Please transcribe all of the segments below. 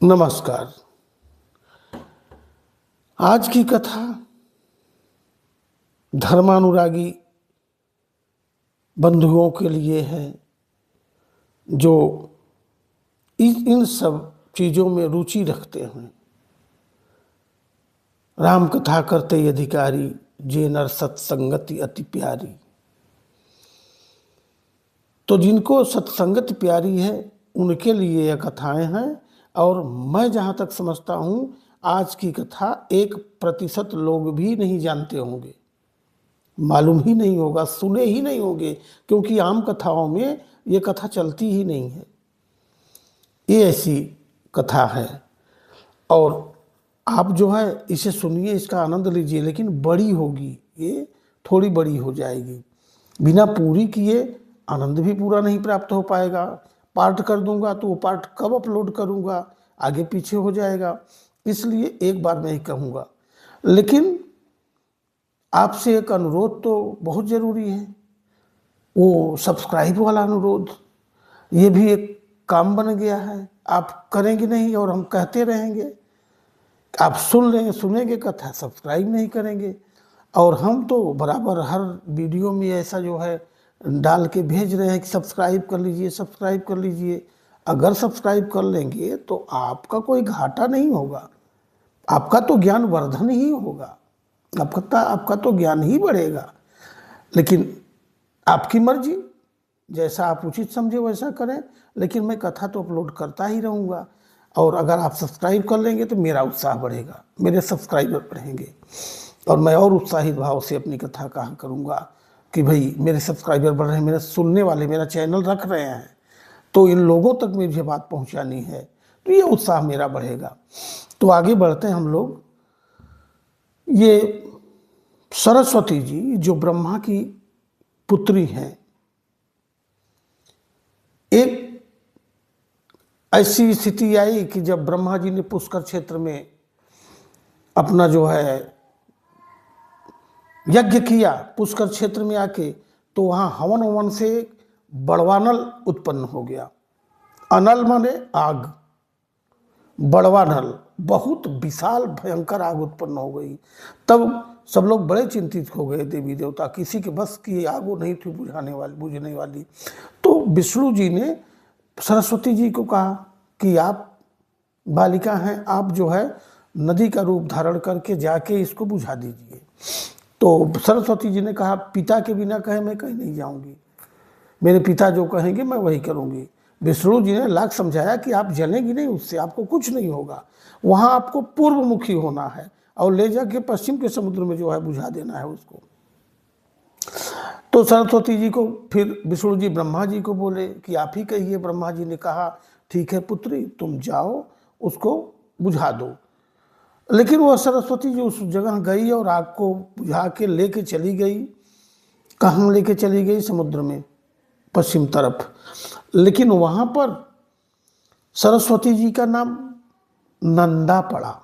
नमस्कार। आज की कथा धर्मानुरागी बंधुओं के लिए है जो इन सब चीज़ों में रुचि रखते हैं। राम कथा करते अधिकारी जे नर सत्संगति अति प्यारी। तो जिनको सत्संगति प्यारी है उनके लिए यह कथाएं हैं। और मैं जहाँ तक समझता हूँ आज की कथा 1% लोग भी नहीं जानते होंगे, मालूम ही नहीं होगा, सुने ही नहीं होंगे, क्योंकि आम कथाओं में ये कथा चलती ही नहीं है। ये ऐसी कथा है और आप जो है इसे सुनिए, इसका आनंद लीजिए, लेकिन बड़ी होगी, ये थोड़ी बड़ी हो जाएगी। बिना पूरी किए आनंद भी पूरा नहीं प्राप्त हो पाएगा। पार्ट कर दूंगा तो वो पार्ट कब अपलोड करूंगा, आगे पीछे हो जाएगा। इसलिए एक बार मैं ही कहूँगा, लेकिन आपसे एक अनुरोध तो बहुत ज़रूरी है, वो सब्सक्राइब वाला अनुरोध। ये भी एक काम बन गया है, आप करेंगे नहीं और हम कहते रहेंगे। आप सुनेंगे कथा, सब्सक्राइब नहीं करेंगे। और हम तो बराबर हर वीडियो में ऐसा जो है डाल के भेज रहे हैं कि सब्सक्राइब कर लीजिए, सब्सक्राइब कर लीजिए। अगर सब्सक्राइब कर लेंगे तो आपका कोई घाटा नहीं होगा, आपका तो ज्ञान वर्धन ही होगा, आपका तो ज्ञान ही बढ़ेगा। लेकिन आपकी मर्जी, जैसा आप उचित समझे वैसा करें, लेकिन मैं कथा तो अपलोड करता ही रहूँगा। और अगर आप सब्सक्राइब कर लेंगे तो मेरा उत्साह बढ़ेगा, मेरे सब्सक्राइबर बढ़ेंगे और मैं और उत्साहित भाव से अपनी कथा कहा करूँगा कि भाई मेरे सब्सक्राइबर बढ़ रहे हैं, मेरे सुनने वाले मेरा चैनल रख रहे हैं, तो इन लोगों तक मुझे बात पहुंचानी है, तो ये उत्साह मेरा बढ़ेगा। तो आगे बढ़ते हैं हम लोग। ये सरस्वती जी जो ब्रह्मा की पुत्री हैं, एक ऐसी स्थिति आई कि जब ब्रह्मा जी ने पुष्कर क्षेत्र में अपना जो है यज्ञ किया, पुष्कर क्षेत्र में आके, तो वहाँ हवन ववन से बड़वानल उत्पन्न हो गया। अनल माने आग, बड़वानल बहुत विशाल भयंकर आग उत्पन्न हो गई। तब सब लोग बड़े चिंतित हो गए, देवी देवता, किसी के बस की आग वो नहीं थी बुझने वाली। तो विष्णु जी ने सरस्वती जी को कहा कि आप बालिका हैं, आप जो है नदी का रूप धारण करके जाके इसको बुझा दीजिए। तो सरस्वती जी ने कहा, पिता के बिना कहे मैं कहीं नहीं जाऊंगी, मेरे पिता जो कहेंगे मैं वही करूंगी। विष्णु जी ने लाख समझाया कि आप जलेंगी नहीं, उससे आपको कुछ नहीं होगा, वहाँ आपको पूर्वमुखी होना है और ले जाके पश्चिम के समुद्र में जो है बुझा देना है उसको। तो सरस्वती जी को फिर विष्णु जी ब्रह्मा जी को बोले कि आप ही कहिए। ब्रह्मा जी ने कहा, ठीक है पुत्री, तुम जाओ उसको बुझा दो। लेकिन वह सरस्वती जी उस जगह गई और आग को बुझा के लेके चली गई। कहाँ लेके चली गई? समुद्र में, पश्चिम तरफ। लेकिन वहाँ पर सरस्वती जी का नाम नंदा पड़ा।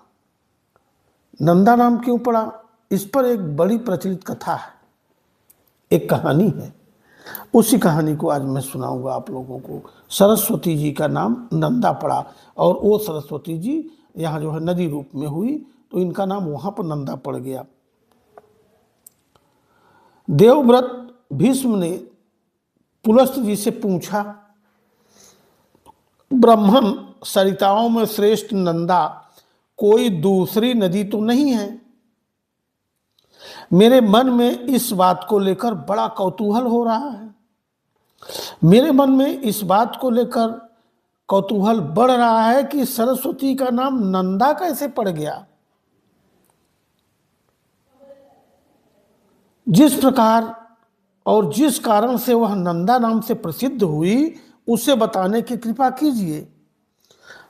नंदा नाम क्यों पड़ा? इस पर एक बड़ी प्रचलित कथा है, एक कहानी है। उसी कहानी को आज मैं सुनाऊंगा आप लोगों को। सरस्वती जी का नाम नंदा पड़ा और वो सरस्वती जी यहाँ जो है नदी रूप में हुई, तो इनका नाम वहाँ पर नंदा पड़ गया। देवव्रत भीष्म ने पुलस्त जी से पूछा, ब्राह्मण सरिताओं में श्रेष्ठ नंदा कोई दूसरी नदी तो नहीं है? मेरे मन में इस बात को लेकर बड़ा कौतूहल हो रहा है, मेरे मन में इस बात को लेकर कौतूहल बढ़ रहा है कि सरस्वती का नाम नंदा कैसे पड़ गया। जिस प्रकार और जिस कारण से वह नंदा नाम से प्रसिद्ध हुई, उसे बताने की कृपा कीजिए।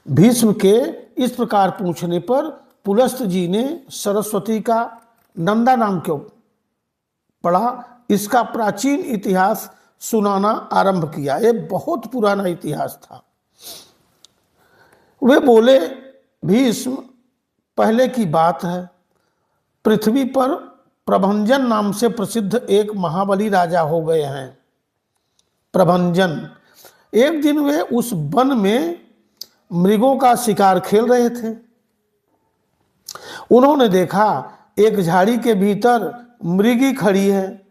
भीष्म के इस प्रकार पूछने पर पुलस्त जी ने सरस्वती का नंदा नाम क्यों पड़ा, इसका प्राचीन इतिहास सुनाना आरंभ किया। ये बहुत पुराना इतिहास था। वे बोले, भीष्म, पहले की बात है, पृथ्वी पर प्रभंजन नाम से प्रसिद्ध एक महाबली राजा हो गए हैं। प्रभंजन। एक दिन वे उस वन में मृगों का शिकार खेल रहे थे। उन्होंने देखा एक झाड़ी के भीतर मृगी खड़ी है।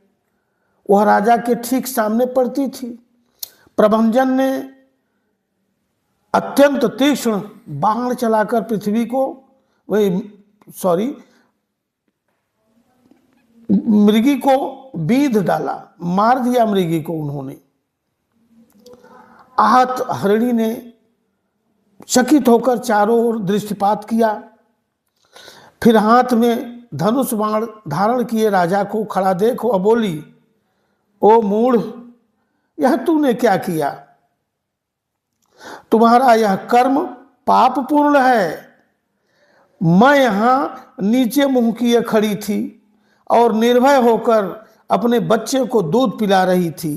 वह राजा के ठीक सामने पड़ती थी। प्रभंजन ने अत्यंत तीक्ष्ण बाण चलाकर पृथ्वी को मृगी को बीध डाला, मार दिया मृगी को उन्होंने। आहत हरिणी ने चकित होकर चारों ओर दृष्टिपात किया, फिर हाथ में धनुष बाण धारण किए राजा को खड़ा देख वह बोली, ओ मूढ़, यह तूने क्या किया? तुम्हारा यह कर्म पाप पूर्ण है। मैं यहां नीचे मुंह किए खड़ी थी और निर्भय होकर अपने बच्चे को दूध पिला रही थी।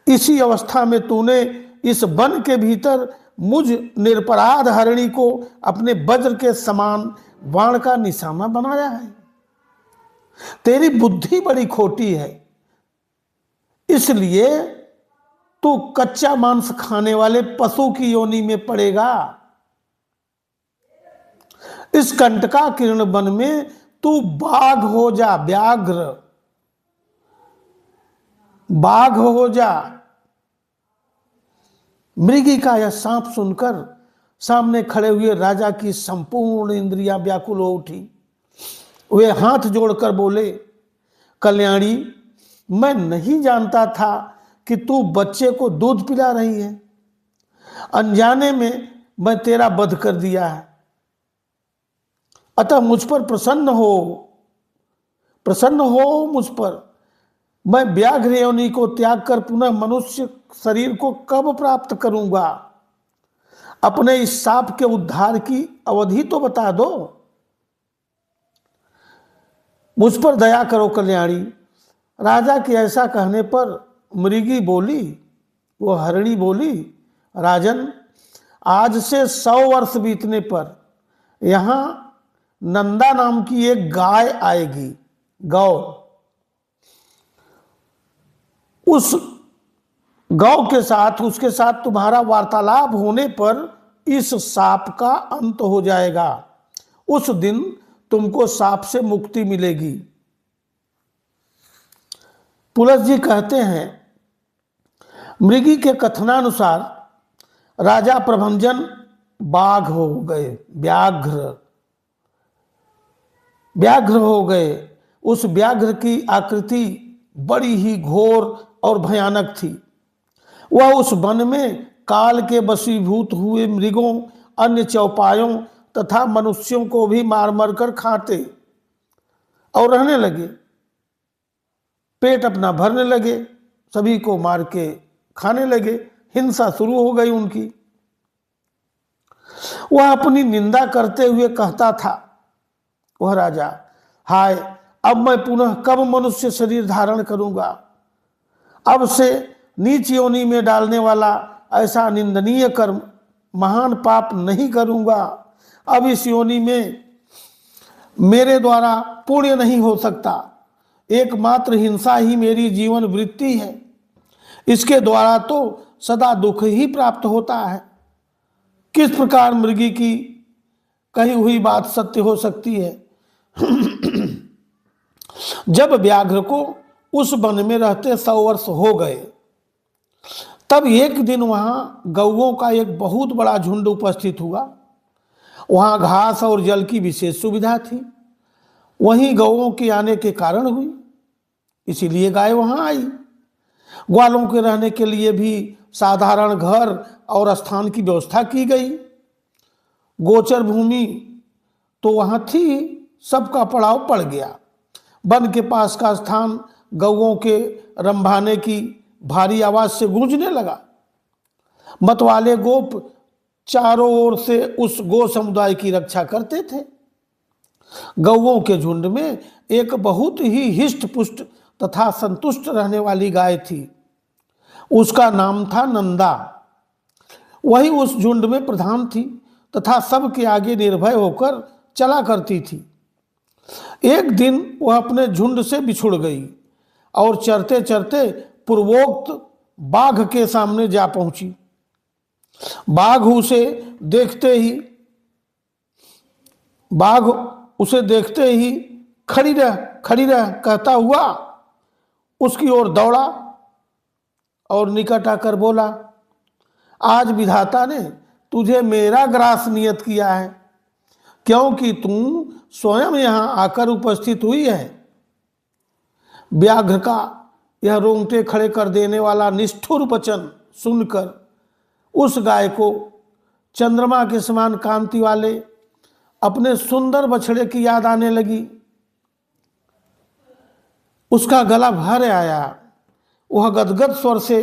इसी अवस्था में तूने इस वन के भीतर मुझ निरपराध हरिणी को अपने वज्र के समान बाण का निशाना बनाया है। तेरी बुद्धि बड़ी खोटी है, इसलिए तू कच्चा मांस खाने वाले पशु की योनि में पड़ेगा। इस कंटका किरण वन में तू बाघ हो जा, व्याघ्र बाघ हो जा। मृगी का यह सांप सुनकर सामने खड़े हुए राजा की संपूर्ण इंद्रियां व्याकुल हो उठी। वे हाथ जोड़कर बोले, कल्याणी, मैं नहीं जानता था कि तू बच्चे को दूध पिला रही है। अनजाने में मैं तेरा वध कर दिया है, अतः मुझ पर प्रसन्न हो मुझ पर। मैं व्याघ्र योनि को त्याग कर पुनः मनुष्य शरीर को कब प्राप्त करूंगा? अपने इस शाप के उद्धार की अवधि तो बता दो। मुझ पर दया करो कल्याणी। राजा के ऐसा कहने पर मृगी बोली, वो हरिणी बोली, राजन, आज से 100 वर्ष बीतने पर यहां नंदा नाम की एक गाय आएगी, गौ। उस गौ के साथ, उसके साथ तुम्हारा वार्तालाप होने पर इस साप का अंत हो जाएगा। उस दिन तुमको साप से मुक्ति मिलेगी। पुलस जी कहते हैं, मृगी के कथनानुसार राजा प्रभंजन बाघ हो गए, व्याघ्र हो गए। उस व्याघ्र की आकृति बड़ी ही घोर और भयानक थी। वह उस वन में काल के वशीभूत हुए मृगों, अन्य चौपायों तथा मनुष्यों को भी मार मार कर खाते और रहने लगे। पेट अपना भरने लगे, सभी को मार के खाने लगे। हिंसा शुरू हो गई उनकी। वह अपनी निंदा करते हुए कहता था, वह राजा, हाय, अब मैं पुनः कब मनुष्य शरीर धारण करूंगा? अब से नीच योनि में डालने वाला ऐसा निंदनीय कर्म, महान पाप नहीं करूंगा। अब इस योनि में मेरे द्वारा पुण्य नहीं हो सकता। एकमात्र हिंसा ही मेरी जीवन वृत्ति है। इसके द्वारा तो सदा दुख ही प्राप्त होता है। किस प्रकार मृगी की कही हुई बात सत्य हो सकती है? जब व्याघ्र को उस वन में रहते 100 वर्ष हो गए, तब एक दिन वहां गौओं का एक बहुत बड़ा झुंड उपस्थित हुआ। वहां घास और जल की विशेष सुविधा थी। वहीं गौओं के आने के कारण हुई, इसीलिए गाय वहां आई। ग्वालों के रहने के लिए भी साधारण घर और स्थान की व्यवस्था की गई। गोचर भूमि तो वहां थी, सबका पड़ाव पड़ गया। वन के पास का स्थान गौओं के रंभाने की भारी आवाज से गूंजने लगा। मतवाले गोप चारों ओर से उस गो समुदाय की रक्षा करते थे। गौओं के झुंड में एक बहुत ही हिष्ट पुष्ट तथा संतुष्ट रहने वाली गाय थी। उसका नाम था नंदा। वही उस झुंड में प्रधान थी तथा सबके आगे निर्भय होकर चला करती थी। एक दिन वह अपने झुंड से बिछुड़ गई और चरते चरते पूर्वोक्त बाघ के सामने जा पहुंची। बाघ उसे देखते ही खड़ी रह कहता हुआ उसकी ओर दौड़ा और निकट आकर बोला, आज विधाता ने तुझे मेरा ग्रास नियत किया है, क्योंकि तू स्वयं यहाँ आकर उपस्थित हुई है। व्याघ्र का यह रोंगटे खड़े कर देने वाला निष्ठुर वचन सुनकर उस गाय को चंद्रमा के समान कांति वाले अपने सुंदर बछड़े की याद आने लगी। उसका गला भर आया। वह गदगद स्वर से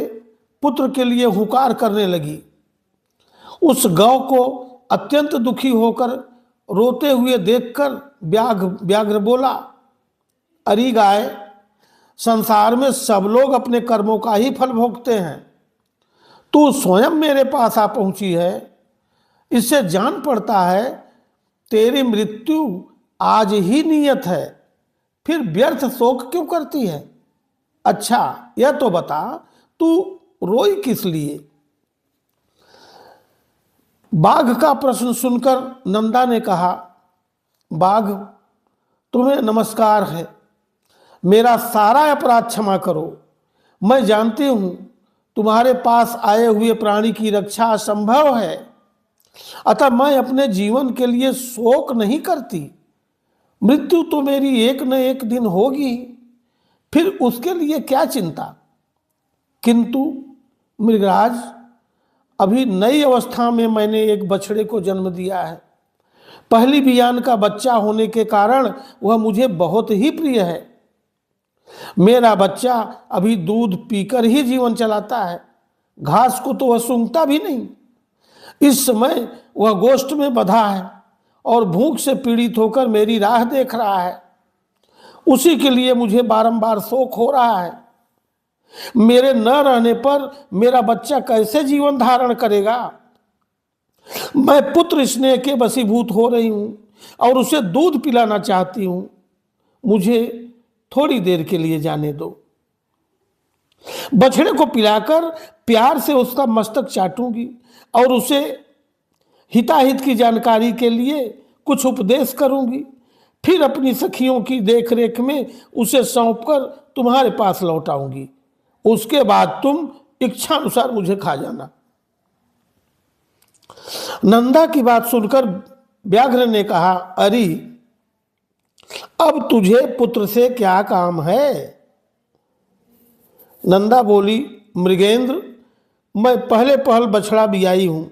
पुत्र के लिए हुकार करने लगी। उस गौ को अत्यंत दुखी होकर रोते हुए देखकर व्याघ्र बोला, अरे गाय, संसार में सब लोग अपने कर्मों का ही फल भोगते हैं। तू स्वयं मेरे पास आ पहुंची है, इससे जान पड़ता है तेरी मृत्यु आज ही नियत है, फिर व्यर्थ शोक क्यों करती है? अच्छा यह तो बता, तू रोई किस लिए? बाघ का प्रश्न सुनकर नंदा ने कहा, बाघ, तुम्हें नमस्कार है, मेरा सारा अपराध क्षमा करो। मैं जानती हूं तुम्हारे पास आए हुए प्राणी की रक्षा असंभव है, अतः मैं अपने जीवन के लिए शोक नहीं करती। मृत्यु तो मेरी एक न एक दिन होगी, फिर उसके लिए क्या चिंता। किंतु मृगराज, अभी नई अवस्था में मैंने एक बछड़े को जन्म दिया है। पहली बियान का बच्चा होने के कारण वह मुझे बहुत ही प्रिय है। मेरा बच्चा अभी दूध पीकर ही जीवन चलाता है, घास को तो वह सूंघता भी नहीं। इस समय वह गोष्ठ में बंधा है और भूख से पीड़ित होकर मेरी राह देख रहा है। उसी के लिए मुझे बारंबार शोक हो रहा है। मेरे न रहने पर मेरा बच्चा कैसे जीवन धारण करेगा? मैं पुत्र स्नेह के वशीभूत हो रही हूं और उसे दूध पिलाना चाहती हूं। मुझे थोड़ी देर के लिए जाने दो। बछड़े को पिलाकर प्यार से उसका मस्तक चाटूंगी और उसे हिताहित की जानकारी के लिए कुछ उपदेश करूंगी। फिर अपनी सखियों की देखरेख में उसे सौंपकर तुम्हारे पास लौट आऊंगी। उसके बाद तुम इच्छा अनुसार मुझे खा जाना। नंदा की बात सुनकर व्याघ्र ने कहा, अरे अब तुझे पुत्र से क्या काम है? नंदा बोली, मृगेंद्र, मैं पहले पहल बछड़ा बियाई हूं,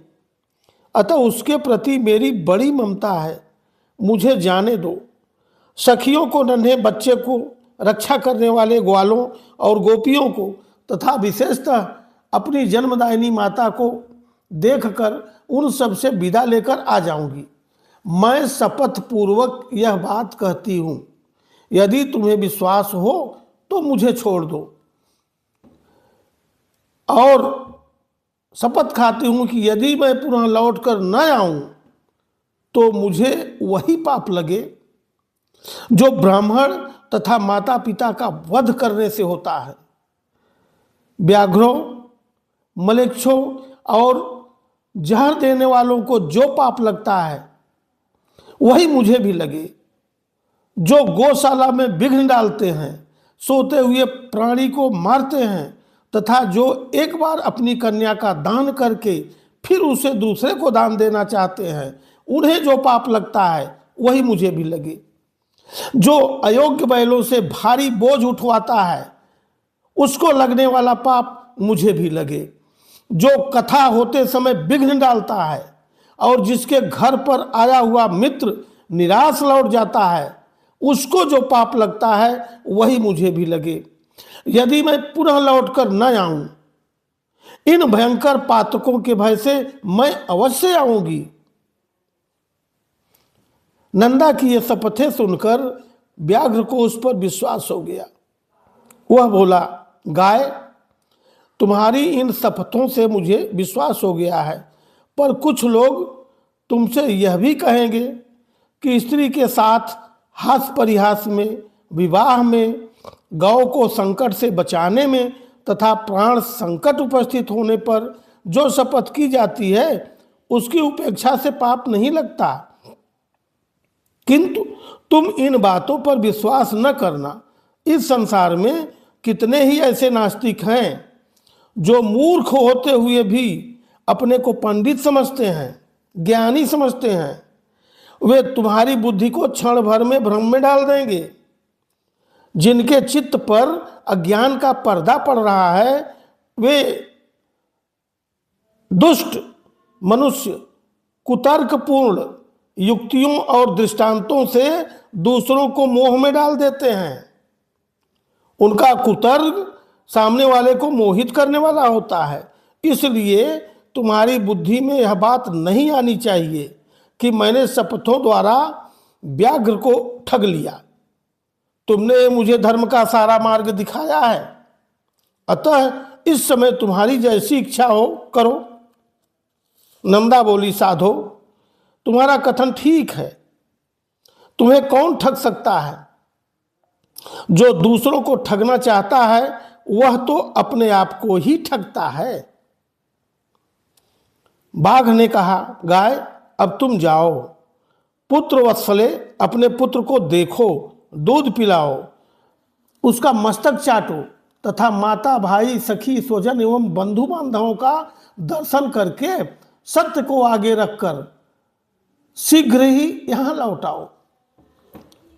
अतः उसके प्रति मेरी बड़ी ममता है। मुझे जाने दो। सखियों को, नन्हे बच्चे को रक्षा करने वाले ग्वालों और गोपियों को तथा विशेषतः अपनी जन्मदायिनी माता को देखकर उन सब से विदा लेकर आ जाऊंगी। मैं शपथ पूर्वक यह बात कहती हूं, यदि तुम्हें विश्वास हो तो मुझे छोड़ दो, और शपथ खाती हूं कि यदि मैं पुनः लौटकर न आऊं तो मुझे वही पाप लगे जो ब्राह्मण तथा माता पिता का वध करने से होता है। व्याघ्रों, मलेच्छों और जहर देने वालों को जो पाप लगता है वही मुझे भी लगे। जो गौशाला में विघ्न डालते हैं, सोते हुए प्राणी को मारते हैं तथा जो एक बार अपनी कन्या का दान करके फिर उसे दूसरे को दान देना चाहते हैं, उन्हें जो पाप लगता है वही मुझे भी लगे। जो अयोग्य बैलों से भारी बोझ उठवाता है, उसको लगने वाला पाप मुझे भी लगे। जो कथा होते समय विघ्न डालता है और जिसके घर पर आया हुआ मित्र निराश लौट जाता है, उसको जो पाप लगता है वही मुझे भी लगे। यदि मैं पुनः लौटकर न आऊं, इन भयंकर पातकों के भय से मैं अवश्य आऊंगी। नंदा की ये शपथें सुनकर व्याघ्र को उस पर विश्वास हो गया। वह बोला, गाय, तुम्हारी इन शपथों से मुझे विश्वास हो गया है, पर कुछ लोग तुमसे यह भी कहेंगे कि स्त्री के साथ हास परिहास में, विवाह में, गौ को संकट से बचाने में तथा प्राण संकट उपस्थित होने पर जो शपथ की जाती है उसकी उपेक्षा से पाप नहीं लगता, किंतु तुम इन बातों पर विश्वास न करना। इस संसार में कितने ही ऐसे नास्तिक हैं जो मूर्ख होते हुए भी अपने को पंडित समझते हैं, ज्ञानी समझते हैं। वे तुम्हारी बुद्धि को क्षण भर में भ्रम में डाल देंगे। जिनके चित्त पर अज्ञान का पर्दा पड़ रहा है वे दुष्ट मनुष्य कुतर्कपूर्ण युक्तियों और दृष्टांतों से दूसरों को मोह में डाल देते हैं। उनका कुतर्क सामने वाले को मोहित करने वाला होता है। इसलिए तुम्हारी बुद्धि में यह बात नहीं आनी चाहिए कि मैंने शपथों द्वारा व्याघ्र को ठग लिया। तुमने मुझे धर्म का सारा मार्ग दिखाया है, अतः इस समय तुम्हारी जैसी इच्छा हो करो। नंदा बोली, साधो तुम्हारा कथन ठीक है। तुम्हें कौन ठग सकता है? जो दूसरों को ठगना चाहता है वह तो अपने आप को ही ठगता है। बाघ ने कहा, गाय अब तुम जाओ, पुत्र वत्सले अपने पुत्र को देखो, दूध पिलाओ, उसका मस्तक चाटो तथा माता भाई सखी स्वजन एवं बंधु बांधवों का दर्शन करके सत्य को आगे रखकर शीघ्र ही यहां लौटाओ।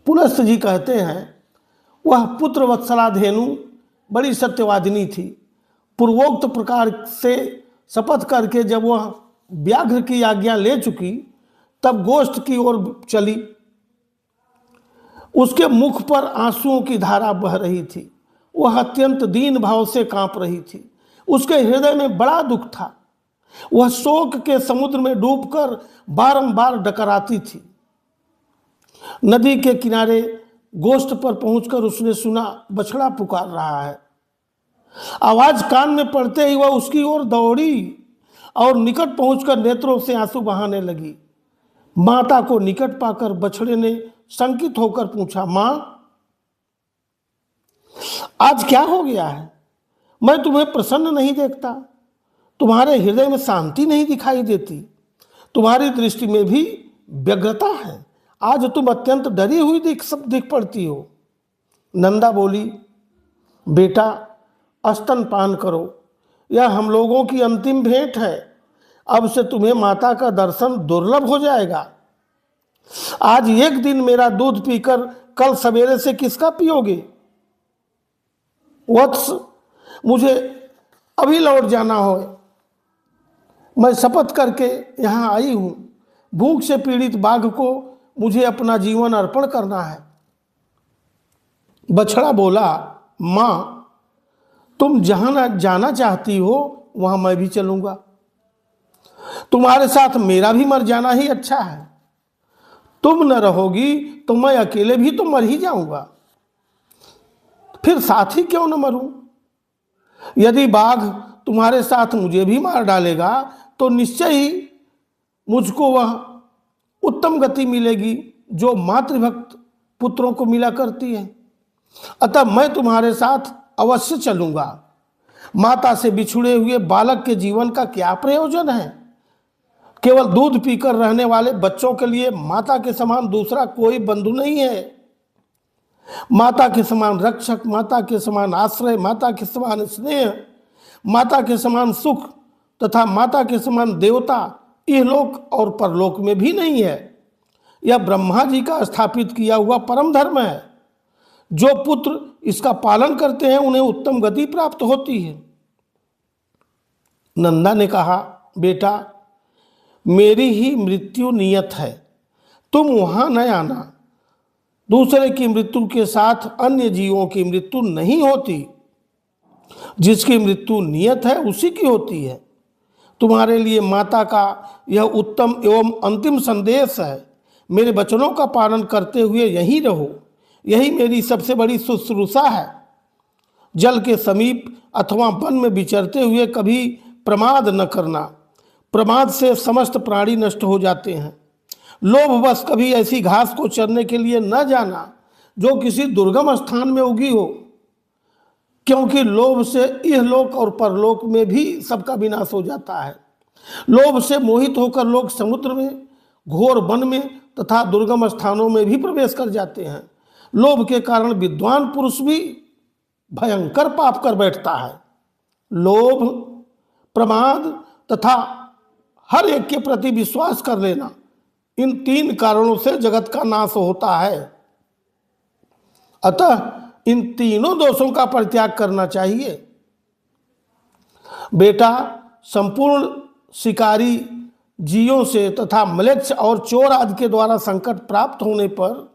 पुलस्त जी कहते हैं, वह पुत्र वत्सला धेनु बड़ी सत्यवादिनी थी। पूर्वोक्त प्रकार से शपथ करके जब वह व्याघ्र की आज्ञा ले चुकी तब गोष्ठ की ओर चली। उसके मुख पर आंसुओं की धारा बह रही थी। वह अत्यंत दीन भाव से कांप रही थी। उसके हृदय में बड़ा दुख था। वह शोक के समुद्र में डूबकर बारंबार डकराती थी। नदी के किनारे गोष्ठ पर पहुंचकर उसने सुना बछड़ा पुकार रहा है। आवाज कान में पड़ते ही वह उसकी ओर दौड़ी और निकट पहुंचकर नेत्रों से आंसू बहाने लगी। माता को निकट पाकर बछड़े ने शंकित होकर पूछा, मां आज क्या हो गया है? मैं तुम्हें प्रसन्न नहीं देखता, तुम्हारे हृदय में शांति नहीं दिखाई देती, तुम्हारी दृष्टि में भी व्यग्रता है। आज तुम अत्यंत डरी हुई दिख पड़ती हो। नंदा बोली, बेटा स्तनपान करो, यह हम लोगों की अंतिम भेंट है। अब से तुम्हें माता का दर्शन दुर्लभ हो जाएगा। आज एक दिन मेरा दूध पीकर कल सवेरे से किसका पियोगे? वत्स, मुझे अभी लौट जाना हो। मैं शपथ करके यहाँ आई हूँ। भूख से पीड़ित बाघ को मुझे अपना जीवन अर्पण करना है। बछड़ा बोला, माँ तुम जहाँ जाना चाहती हो वहाँ मैं भी चलूँगा। तुम्हारे साथ मेरा भी मर जाना ही अच्छा है। तुम न रहोगी तो मैं अकेले भी तो मर ही जाऊँगा। फिर साथ ही क्यों न मरूं? यदि बाघ तुम्हारे साथ मुझे भी मार डालेगा तो निश्चय ही मुझको वह उत्तम गति मिलेगी जो मातृभक्त पुत्रों को मिला करती है। अतः मैं तुम्हारे साथ अवश्य चलूंगा। माता से बिछुड़े हुए बालक के जीवन का क्या प्रयोजन है? केवल दूध पीकर रहने वाले बच्चों के लिए माता के समान दूसरा कोई बंधु नहीं है। माता के समान रक्षक, माता के समान आश्रय, माता के समान स्नेह, माता के समान सुख तथा माता के समान देवता इहलोक और परलोक में भी नहीं है। यह ब्रह्मा जी का स्थापित किया हुआ परम धर्म है। जो पुत्र इसका पालन करते हैं उन्हें उत्तम गति प्राप्त होती है। नंदा ने कहा, बेटा मेरी ही मृत्यु नियत है, तुम वहां न आना। दूसरे की मृत्यु के साथ अन्य जीवों की मृत्यु नहीं होती। जिसकी मृत्यु नियत है उसी की होती है। तुम्हारे लिए माता का यह उत्तम एवं अंतिम संदेश है। मेरे वचनों का पालन करते हुए यहीं रहो, यही मेरी सबसे बड़ी शुश्रूषा है। जल के समीप अथवा वन में विचरते हुए कभी प्रमाद न करना। प्रमाद से समस्त प्राणी नष्ट हो जाते हैं। लोभवश कभी ऐसी घास को चरने के लिए न जाना जो किसी दुर्गम स्थान में उगी हो। क्योंकि लोभ से इहलोक और परलोक में भी सबका विनाश हो जाता है। लोभ से मोहित होकर लोग समुद्र में, घोर वन में तथा दुर्गम स्थानों में भी प्रवेश कर जाते हैं। लोभ के कारण विद्वान पुरुष भी भयंकर पाप कर बैठता है। लोभ, प्रमाद तथा हर एक के प्रति विश्वास कर लेना, इन 3 कारणों से जगत का नाश होता है। अतः इन तीनों दोषों का परित्याग करना चाहिए। बेटा, संपूर्ण शिकारी जीवों से तथा म्लेच्छ और चोर आदि के द्वारा संकट प्राप्त होने पर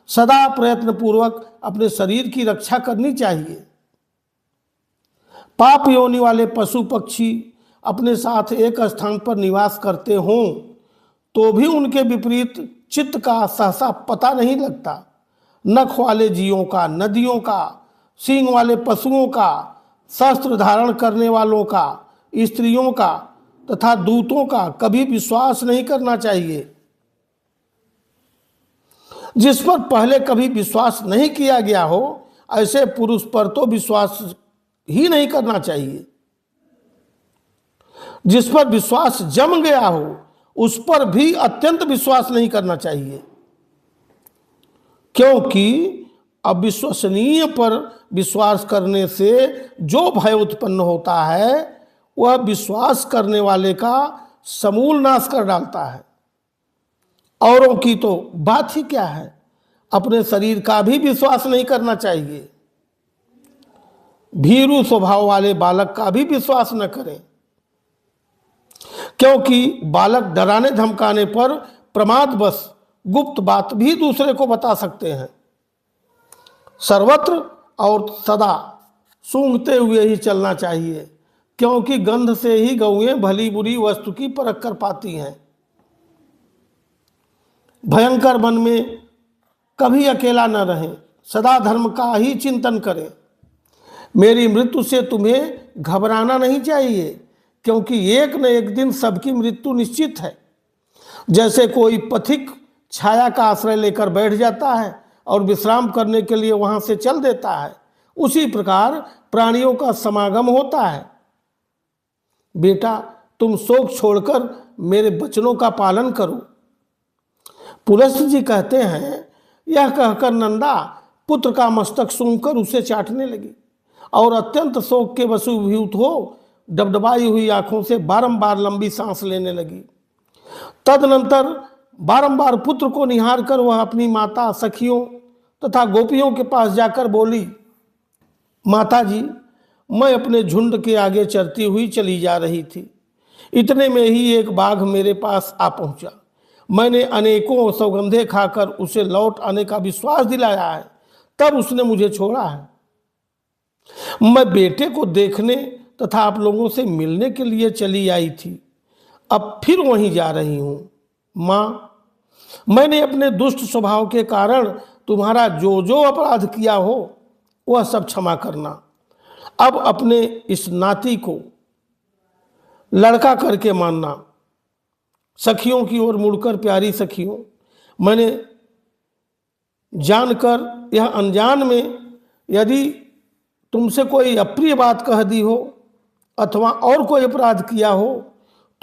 सदा प्रयत्न पूर्वक अपने शरीर की रक्षा करनी चाहिए। पाप योनि वाले पशु पक्षी अपने साथ एक स्थान पर निवास करते हों तो भी उनके विपरीत चित्त का सहसा पता नहीं लगता। नख वाले जीवों का, नदियों का, सींग वाले पशुओं का, शस्त्र धारण करने वालों का, स्त्रियों का तथा दूतों का कभी विश्वास नहीं करना चाहिए। जिस पर पहले कभी विश्वास नहीं किया गया हो, ऐसे पुरुष पर तो विश्वास ही नहीं करना चाहिए। जिस पर विश्वास जम गया हो, उस पर भी अत्यंत विश्वास नहीं करना चाहिए, क्योंकि अविश्वसनीय पर विश्वास करने से जो भय उत्पन्न होता है वह विश्वास करने वाले का समूल नाश कर डालता है। औरों की तो बात ही क्या है, अपने शरीर का भी विश्वास नहीं करना चाहिए। भीरू स्वभाव वाले बालक का भी विश्वास न करें, क्योंकि बालक डराने धमकाने पर प्रमादवश गुप्त बात भी दूसरे को बता सकते हैं। सर्वत्र और सदा सूंघते हुए ही चलना चाहिए, क्योंकि गंध से ही गौएं भली बुरी वस्तु की परख कर पाती हैं। भयंकर वन में कभी अकेला न रहें, सदा धर्म का ही चिंतन करें। मेरी मृत्यु से तुम्हें घबराना नहीं चाहिए, क्योंकि एक न एक दिन सबकी मृत्यु निश्चित है। जैसे कोई पथिक छाया का आश्रय लेकर बैठ जाता है और विश्राम करने के लिए वहां से चल देता है, उसी प्रकार प्राणियों का समागम होता है। बेटा, तुम शोक छोड़कर मेरे वचनों का पालन करो। पुलस्त जी कहते हैं, यह कहकर नंदा पुत्र का मस्तक सूंघकर उसे चाटने लगी और अत्यंत शोक के वशीभूत हो डबडबाई हुई आंखों से बारंबार लंबी सांस लेने लगी। तदनंतर बारंबार पुत्र को निहार कर वह अपनी माता, सखियों तथा गोपियों के पास जाकर बोली, माता जी, मैं अपने झुंड के आगे चरती हुई चली जा रही थी। इतने में ही एक बाघ मेरे पास आ पहुंचा। मैंने अनेकों सौगंधे खाकर उसे लौट आने का विश्वास दिलाया है, तब उसने मुझे छोड़ा है। मैं बेटे को देखने तथा आप लोगों से मिलने के लिए चली आई थी, अब फिर वहीं जा रही हूं। माँ, मैंने अपने दुष्ट स्वभाव के कारण तुम्हारा जो जो अपराध किया हो वह सब क्षमा करना। अब अपने इस नाती को लड़का करके मानना। सखियों की ओर मुड़कर, प्यारी सखियों, मैंने जानकर यह अनजान में यदि तुमसे कोई अप्रिय बात कह दी हो अथवा और कोई अपराध किया हो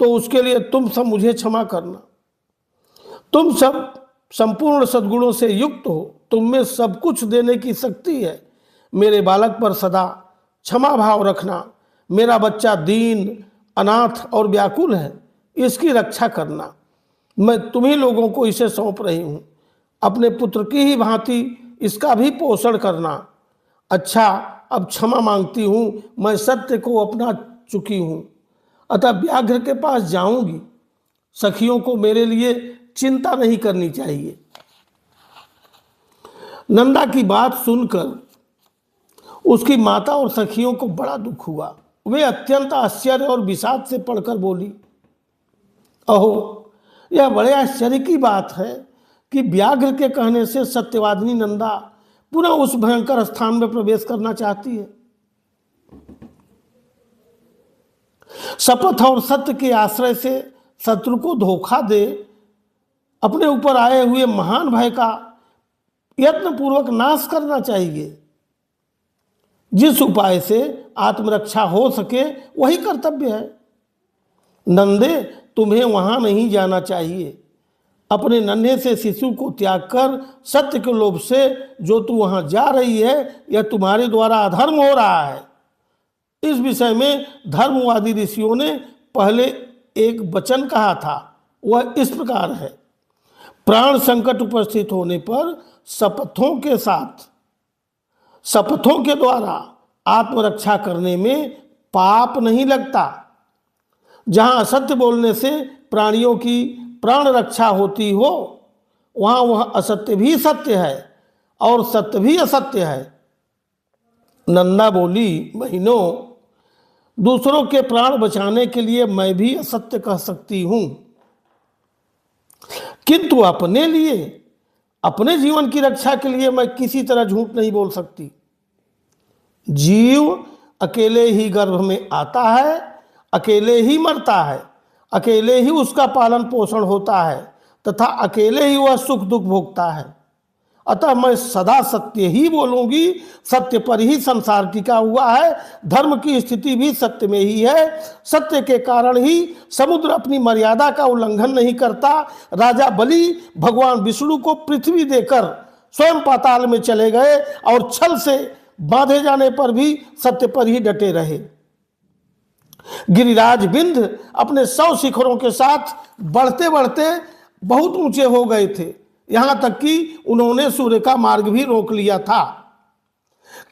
तो उसके लिए तुम सब मुझे क्षमा करना। तुम सब संपूर्ण सद्गुणों से युक्त हो, तुम में सब कुछ देने की शक्ति है। मेरे बालक पर सदा क्षमा भाव रखना। मेरा बच्चा दीन, अनाथ और व्याकुल है, इसकी रक्षा करना। मैं तुम्ही लोगों को इसे सौंप रही हूँ। अपने पुत्र की ही भांति इसका भी पोषण करना। अच्छा, अब क्षमा मांगती हूँ, मैं सत्य को अपना चुकी हूँ, अतः व्याघ्र के पास जाऊंगी। सखियों को मेरे लिए चिंता नहीं करनी चाहिए। नंदा की बात सुनकर उसकी माता और सखियों को बड़ा दुख हुआ। वे अत्यंत आश्चर्य और विषाद से पढ़कर बोली, अहो, यह बड़े आश्चर्य की बात है कि व्याघ्र के कहने से सत्यवादिनी नंदा पुनः उस भयंकर स्थान में प्रवेश करना चाहती है। शपथ और सत्य के आश्रय से शत्रु को धोखा दे अपने ऊपर आए हुए महान भय का यत्न पूर्वक नाश करना चाहिए। जिस उपाय से आत्मरक्षा हो सके वही कर्तव्य है। नंदे, तुम्हें वहां नहीं जाना चाहिए। अपने नन्हे से शिशु को त्याग कर सत्य के लोभ से जो तू वहां जा रही है, यह तुम्हारे द्वारा अधर्म हो रहा है। इस विषय में धर्मवादी ऋषियों ने पहले एक वचन कहा था, वह इस प्रकार है, प्राण संकट उपस्थित होने पर शपथों के द्वारा आत्मरक्षा करने में पाप नहीं लगता। जहां असत्य बोलने से प्राणियों की प्राण रक्षा होती हो, वहां वह असत्य भी सत्य है और सत्य भी असत्य है। नंदा बोली, बहनों, दूसरों के प्राण बचाने के लिए मैं भी असत्य कह सकती हूं, किंतु अपने लिए, अपने जीवन की रक्षा के लिए मैं किसी तरह झूठ नहीं बोल सकती। जीव अकेले ही गर्भ में आता है, अकेले ही मरता है, अकेले ही उसका पालन पोषण होता है तथा अकेले ही वह सुख दुख भोगता है। अतः मैं सदा सत्य ही बोलूंगी। सत्य पर ही संसार टिका हुआ है। धर्म की स्थिति भी सत्य में ही है। सत्य के कारण ही समुद्र अपनी मर्यादा का उल्लंघन नहीं करता। राजा बलि भगवान विष्णु को पृथ्वी देकर स्वयं पाताल में चले गए और छल से बांधे जाने पर भी सत्य पर ही डटे रहे। गिरिराज बिंद अपने 100 शिखरों के साथ बढ़ते बढ़ते बहुत ऊंचे हो गए थे, यहां तक कि उन्होंने सूर्य का मार्ग भी रोक लिया था,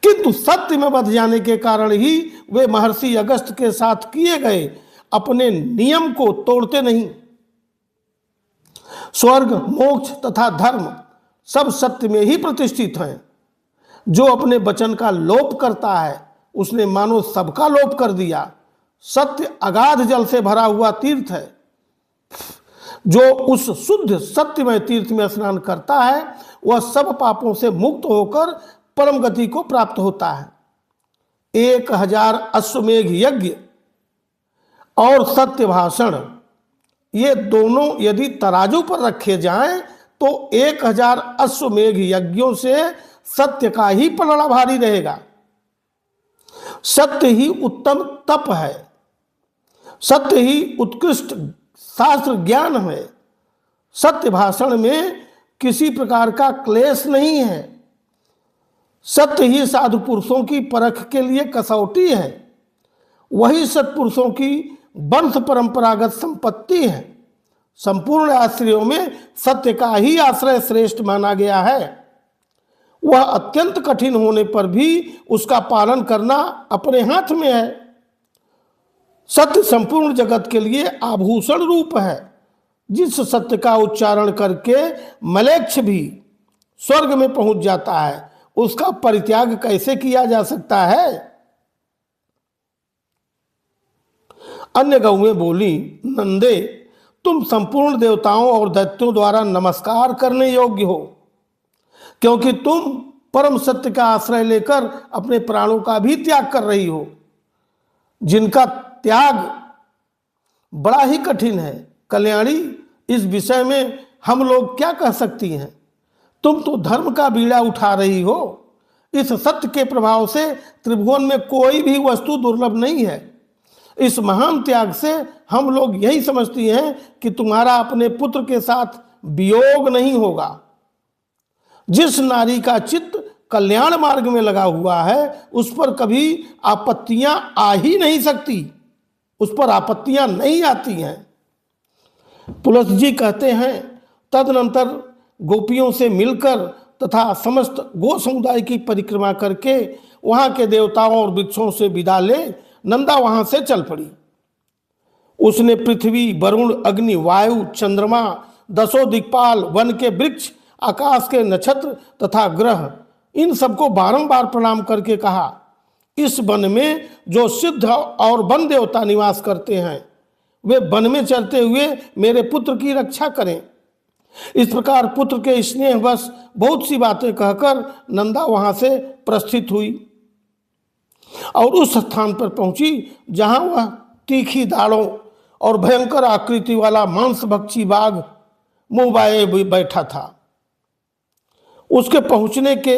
किंतु सत्य में बंध जाने के कारण ही वे महर्षि अगस्त के साथ किए गए अपने नियम को तोड़ते नहीं। स्वर्ग, मोक्ष तथा धर्म सब सत्य में ही प्रतिष्ठित हैं। जो अपने वचन का लोप करता है उसने मानो सबका लोप कर दिया। सत्य अगाध जल से भरा हुआ तीर्थ है। जो उस शुद्ध सत्यमय तीर्थ में स्नान करता है वह सब पापों से मुक्त होकर परम गति को प्राप्त होता है। 1000 अश्वमेघ यज्ञ और सत्य भाषण, ये दोनों यदि तराजू पर रखे जाएं तो 1000 अश्वमेघ यज्ञों से सत्य का ही पलड़ा भारी रहेगा। सत्य ही उत्तम तप है। सत्य ही उत्कृष्ट शास्त्र ज्ञान है। सत्य भाषण में किसी प्रकार का क्लेश नहीं है। सत्य ही साधु पुरुषों की परख के लिए कसौटी है। वही सत्पुरुषों की वंश परंपरागत संपत्ति है। संपूर्ण आश्रयों में सत्य का ही आश्रय श्रेष्ठ माना गया है। वह अत्यंत कठिन होने पर भी उसका पालन करना अपने हाथ में है। सत्य संपूर्ण जगत के लिए आभूषण रूप है। जिस सत्य का उच्चारण करके मलेच्छ भी स्वर्ग में पहुंच जाता है, उसका परित्याग कैसे किया जा सकता है। अन्य गौएं बोली, नंदे, तुम संपूर्ण देवताओं और दैत्यों द्वारा नमस्कार करने योग्य हो, क्योंकि तुम परम सत्य का आश्रय लेकर अपने प्राणों का भी त्याग कर रही हो, जिनका त्याग बड़ा ही कठिन है। कल्याणी, इस विषय में हम लोग क्या कह सकती हैं। तुम तो धर्म का बीड़ा उठा रही हो। इस सत्य के प्रभाव से त्रिभुवन में कोई भी वस्तु दुर्लभ नहीं है। इस महान त्याग से हम लोग यही समझती हैं कि तुम्हारा अपने पुत्र के साथ वियोग नहीं होगा। जिस नारी का चित्त कल्याण मार्ग में लगा हुआ है उस पर कभी आपत्तियां आ ही नहीं सकती, उस पर आपत्तियां नहीं आती हैं। पुलस्त जी कहते हैं, तदनंतर गोपियों से मिलकर तथा समस्त गो समुदाय की परिक्रमा करके वहां के देवताओं और वृक्षों से विदा ले नंदा वहां से चल पड़ी। उसने पृथ्वी, वरुण, अग्नि, वायु, चंद्रमा, 10 दिक्पाल, वन के वृक्ष, आकाश के नक्षत्र तथा ग्रह, इन सबको बारंबार प्रणाम करके कहा, इस वन में जो सिद्ध और वन देवता निवास करते हैं वे वन में चलते हुए मेरे पुत्र की रक्षा करें। इस प्रकार पुत्र के स्नेहवश बहुत सी बातें कहकर नंदा वहां से प्रस्थित हुई और उस स्थान पर पहुंची जहां वह तीखी दाढ़ों और भयंकर आकृति वाला मांसभक्षी बाघ मुंह बाए बैठा था। उसके पहुंचने के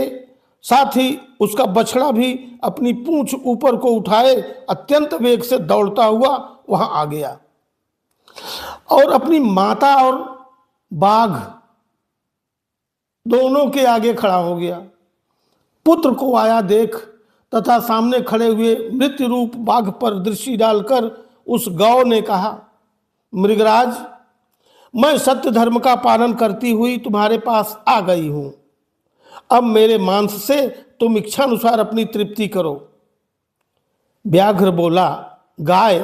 साथ ही उसका बछड़ा भी अपनी पूंछ ऊपर को उठाए अत्यंत वेग से दौड़ता हुआ वहां आ गया और अपनी माता और बाघ दोनों के आगे खड़ा हो गया। पुत्र को आया देख तथा सामने खड़े हुए मृत्यु रूप बाघ पर दृष्टि डालकर उस गौ ने कहा, मृगराज, मैं सत्य धर्म का पालन करती हुई तुम्हारे पास आ गई हूं। अब मेरे मांस से तुम इच्छानुसार अपनी तृप्ति करो। व्याघ्र बोला, गाय,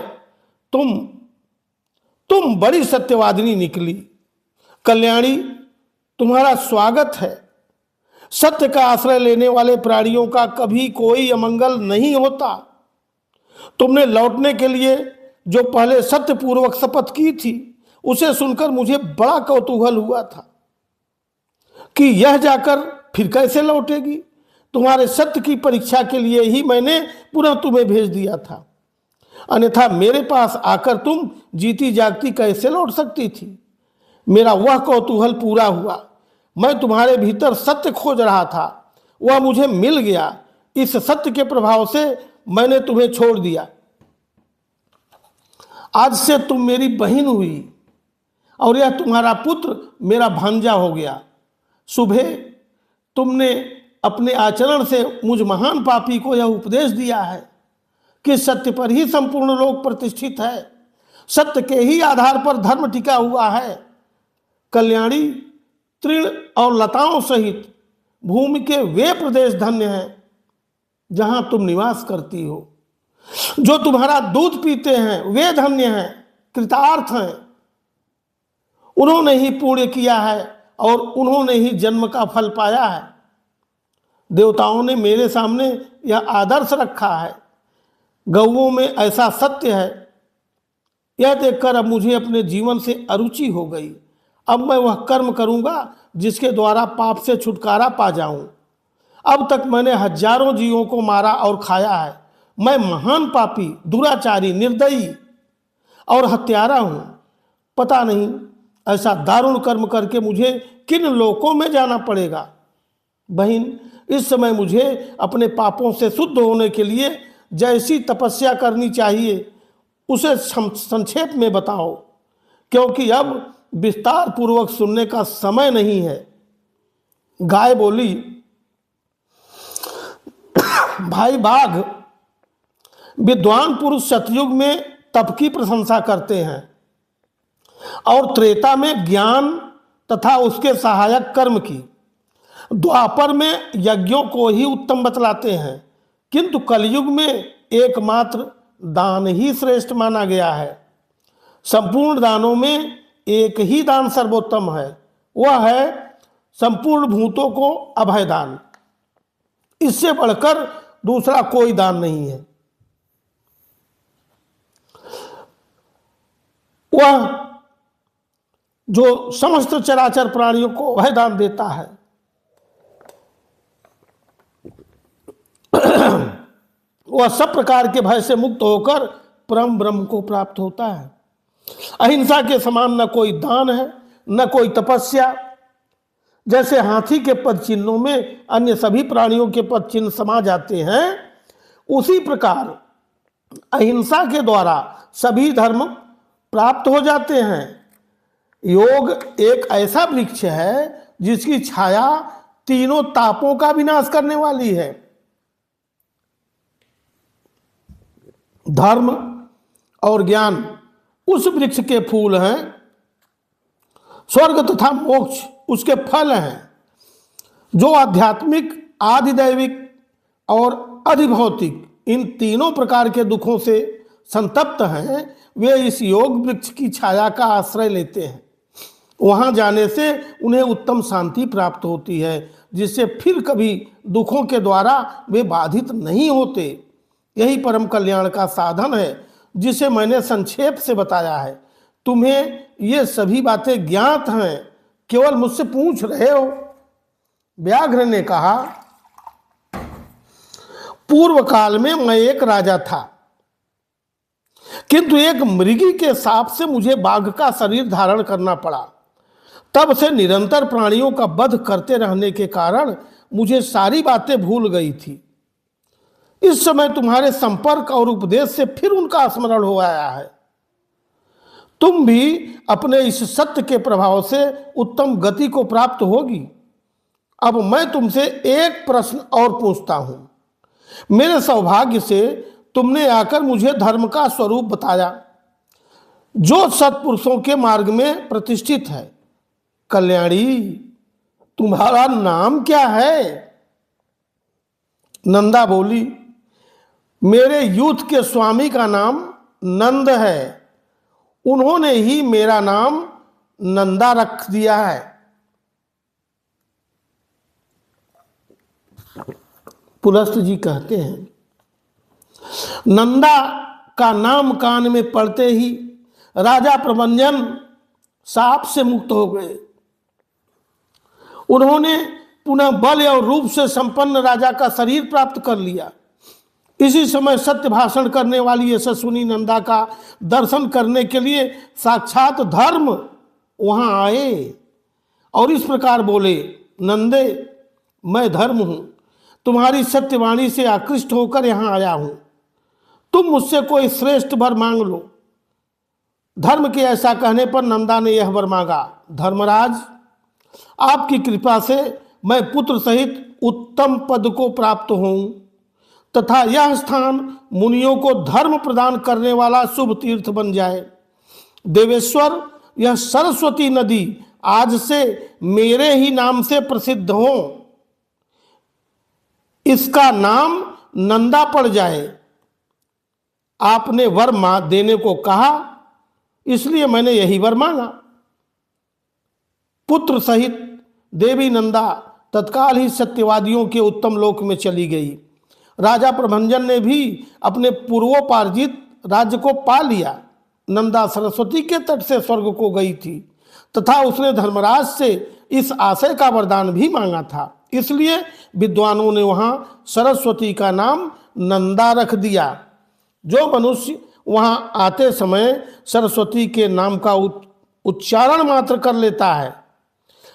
तुम बड़ी सत्यवादिनी निकली। कल्याणी, तुम्हारा स्वागत है। सत्य का आश्रय लेने वाले प्राणियों का कभी कोई अमंगल नहीं होता। तुमने लौटने के लिए जो पहले सत्यपूर्वक शपथ की थी उसे सुनकर मुझे बड़ा कौतूहल हुआ था कि यह जाकर फिर कैसे लौटेगी। तुम्हारे सत्य की परीक्षा के लिए ही मैंने पुनः तुम्हें भेज दिया था, अन्यथा मेरे पास आकर तुम जीती जागती कैसे लौट सकती थी। मेरा वह कौतूहल पूरा हुआ। मैं तुम्हारे भीतर सत्य खोज रहा था, वह मुझे मिल गया। इस सत्य के प्रभाव से मैंने तुम्हें छोड़ दिया। आज से तुम मेरी बहन हुई और यह तुम्हारा पुत्र मेरा भांजा हो गया। सुबह तुमने अपने आचरण से मुझ महान पापी को यह उपदेश दिया है कि सत्य पर ही संपूर्ण लोक प्रतिष्ठित है, सत्य के ही आधार पर धर्म टिका हुआ है। कल्याणी, तृण और लताओं सहित भूमि के वे प्रदेश धन्य हैं जहां तुम निवास करती हो। जो तुम्हारा दूध पीते हैं वे धन्य हैं, कृतार्थ हैं। उन्होंने ही पुण्य किया है और उन्होंने ही जन्म का फल पाया है। देवताओं ने मेरे सामने यह आदर्श रखा है। गौओं में ऐसा सत्य है। यह देखकर अब मुझे अपने जीवन से अरुचि हो गई। अब मैं वह कर्म करूंगा जिसके द्वारा पाप से छुटकारा पा जाऊं। अब तक मैंने हजारों जीवों को मारा और खाया है। मैं महान पापी, दुराचारी, निर्दयी और हत्यारा हूं। पता नहीं ऐसा दारुण कर्म करके मुझे किन लोकों में जाना पड़ेगा। बहन, इस समय मुझे अपने पापों से शुद्ध होने के लिए जैसी तपस्या करनी चाहिए उसे संक्षेप में बताओ, क्योंकि अब विस्तार पूर्वक सुनने का समय नहीं है। गाय बोली, भाई बाघ, विद्वान पुरुष सतयुग में तप की प्रशंसा करते हैं और त्रेता में ज्ञान तथा उसके सहायक कर्म की, द्वापर में यज्ञों को ही उत्तम बतलाते हैं, किंतु कलयुग में एकमात्र दान ही श्रेष्ठ माना गया है। संपूर्ण दानों में एक ही दान सर्वोत्तम है, वह है संपूर्ण भूतों को अभय दान। इससे बढ़कर दूसरा कोई दान नहीं है। वह जो समस्त चराचर प्राणियों को अभय दान देता है, वह सब प्रकार के भय से मुक्त होकर परम ब्रह्म को प्राप्त होता है। अहिंसा के समान न कोई दान है न कोई तपस्या। जैसे हाथी के पद चिन्हों में अन्य सभी प्राणियों के पद चिन्ह समा जाते हैं, उसी प्रकार अहिंसा के द्वारा सभी धर्म प्राप्त हो जाते हैं। योग एक ऐसा वृक्ष है जिसकी छाया तीनों तापों का विनाश करने वाली है। धर्म और ज्ञान उस वृक्ष के फूल हैं, स्वर्ग तथा मोक्ष उसके फल हैं। जो आध्यात्मिक, आधिदैविक और अधिभौतिक इन तीनों प्रकार के दुखों से संतप्त हैं, वे इस योग वृक्ष की छाया का आश्रय लेते हैं। वहां जाने से उन्हें उत्तम शांति प्राप्त होती है, जिससे फिर कभी दुखों के द्वारा वे बाधित नहीं होते। यही परम कल्याण का साधन है जिसे मैंने संक्षेप से बताया है। तुम्हें ये सभी बातें ज्ञात हैं, केवल मुझसे पूछ रहे हो। व्याघ्र ने कहा, पूर्व काल में मैं एक राजा था, किंतु एक मृगी के शाप से मुझे बाघ का शरीर धारण करना पड़ा। तब से निरंतर प्राणियों का वध करते रहने के कारण मुझे सारी बातें भूल गई थी। इस समय तुम्हारे संपर्क और उपदेश से फिर उनका स्मरण हो आया है। तुम भी अपने इस सत्य के प्रभाव से उत्तम गति को प्राप्त होगी। अब मैं तुमसे एक प्रश्न और पूछता हूं। मेरे सौभाग्य से तुमने आकर मुझे धर्म का स्वरूप बताया, जो सत्पुरुषों के मार्ग में प्रतिष्ठित है। कल्याणी, तुम्हारा नाम क्या है? नंदा बोली, मेरे यूथ के स्वामी का नाम नंद है। उन्होंने ही मेरा नाम नंदा रख दिया है। पुलस्त जी कहते हैं, नंदा का नाम कान में पड़ते ही राजा प्रभंजन साप से मुक्त हो गए। उन्होंने पुनः बल और रूप से संपन्न राजा का शरीर प्राप्त कर लिया। इसी समय सत्य भाषण करने वाली यशस्विनी नंदा का दर्शन करने के लिए साक्षात धर्म वहां आए और इस प्रकार बोले, नंदे, मैं धर्म हूं, तुम्हारी सत्यवाणी से आकृष्ट होकर यहां आया हूं। तुम मुझसे कोई श्रेष्ठ वर मांग लो। धर्म के ऐसा कहने पर नंदा ने यह वर मांगा, धर्मराज, आपकी कृपा से मैं पुत्र सहित उत्तम पद को प्राप्त हूं तथा यह स्थान मुनियों को धर्म प्रदान करने वाला शुभ तीर्थ बन जाए। देवेश्वर, यह सरस्वती नदी आज से मेरे ही नाम से प्रसिद्ध हो, इसका नाम नंदा पड़ जाए। आपने वर देने को कहा, इसलिए मैंने यही वर मांगा। पुत्र सहित देवी नंदा तत्काल ही सत्यवादियों के उत्तम लोक में चली गई। राजा प्रभंजन ने भी अपने पूर्वोपार्जित राज्य को पा लिया। नंदा सरस्वती के तट से स्वर्ग को गई थी तथा उसने धर्मराज से इस आशय का वरदान भी मांगा था। इसलिए विद्वानों ने वहां सरस्वती का नाम नंदा रख दिया। जो मनुष्य वहां आते समय सरस्वती के नाम का उच्चारण मात्र कर लेता है,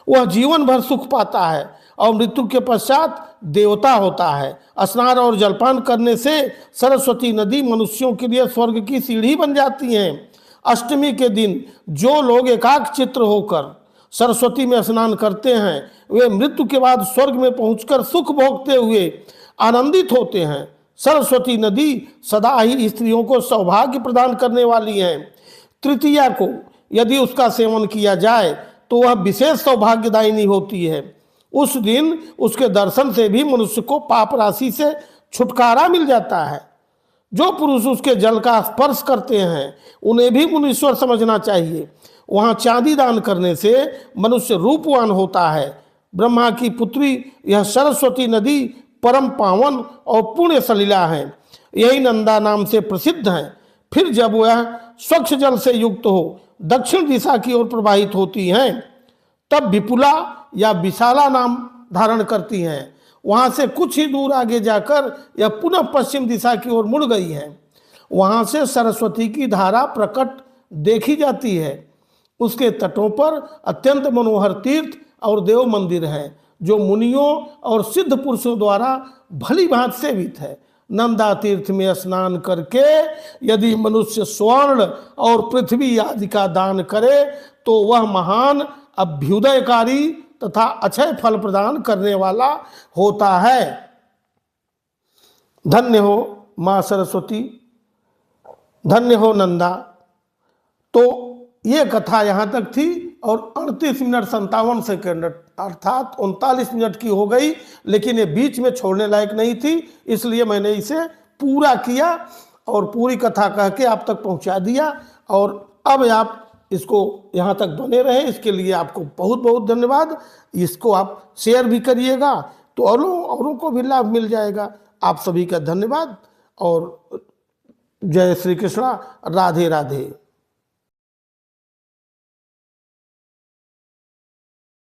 वह जीवन भर सुख पाता है और मृत्यु के पश्चात देवता होता है। स्नान और जलपान करने से सरस्वती नदी मनुष्यों के लिए स्वर्ग की सीढ़ी बन जाती है। अष्टमी के दिन जो लोग एकाग्र चित्त होकर सरस्वती में स्नान करते हैं, वे मृत्यु के बाद स्वर्ग में पहुंचकर सुख भोगते हुए आनंदित होते हैं। सरस्वती नदी सदा ही स्त्रियों को सौभाग्य प्रदान करने वाली है। तृतीया को यदि उसका सेवन किया जाए तो वह विशेष सौभाग्यदायिनी होती है। उस दिन उसके दर्शन से भी मनुष्य को पाप राशि से छुटकारा मिल जाता है। जो पुरुष उसके जल का स्पर्श करते हैं उन्हें भी मुनीश्वर समझना चाहिए। वहाँ चांदी दान करने से मनुष्य रूपवान होता है। ब्रह्मा की पुत्री यह सरस्वती नदी परम पावन और पुण्य सलीला है। यही नंदा नाम से प्रसिद्ध है। फिर जब वह स्वच्छ जल से युक्त हो दक्षिण दिशा की ओर प्रवाहित होती हैं, तब विपुला या विशाला नाम धारण करती हैं। वहाँ से कुछ ही दूर आगे जाकर यह पुनः पश्चिम दिशा की ओर मुड़ गई है। वहाँ से सरस्वती की धारा प्रकट देखी जाती है। उसके तटों पर अत्यंत मनोहर तीर्थ और देव मंदिर है, जो मुनियों और सिद्ध पुरुषों द्वारा भली भांति सेवित है। नंदा तीर्थ में स्नान करके यदि मनुष्य स्वर्ण और पृथ्वी आदि का दान करे तो वह महान अभ्युदयकारी तथा अक्षय फल प्रदान करने वाला होता है। धन्य हो माँ सरस्वती, धन्य हो नंदा। तो ये कथा यहाँ तक थी और 38 मिनट 57 सेकंड अर्थात 39 मिनट की हो गई, लेकिन ये बीच में छोड़ने लायक नहीं थी, इसलिए मैंने इसे पूरा किया और पूरी कथा कह के आप तक पहुँचा दिया। और अब आप इसको यहाँ तक बने रहे, इसके लिए आपको बहुत बहुत धन्यवाद। इसको आप शेयर भी करिएगा तो औरों को भी लाभ मिल जाएगा। आप सभी का धन्यवाद और जय श्री कृष्णा। राधे राधे।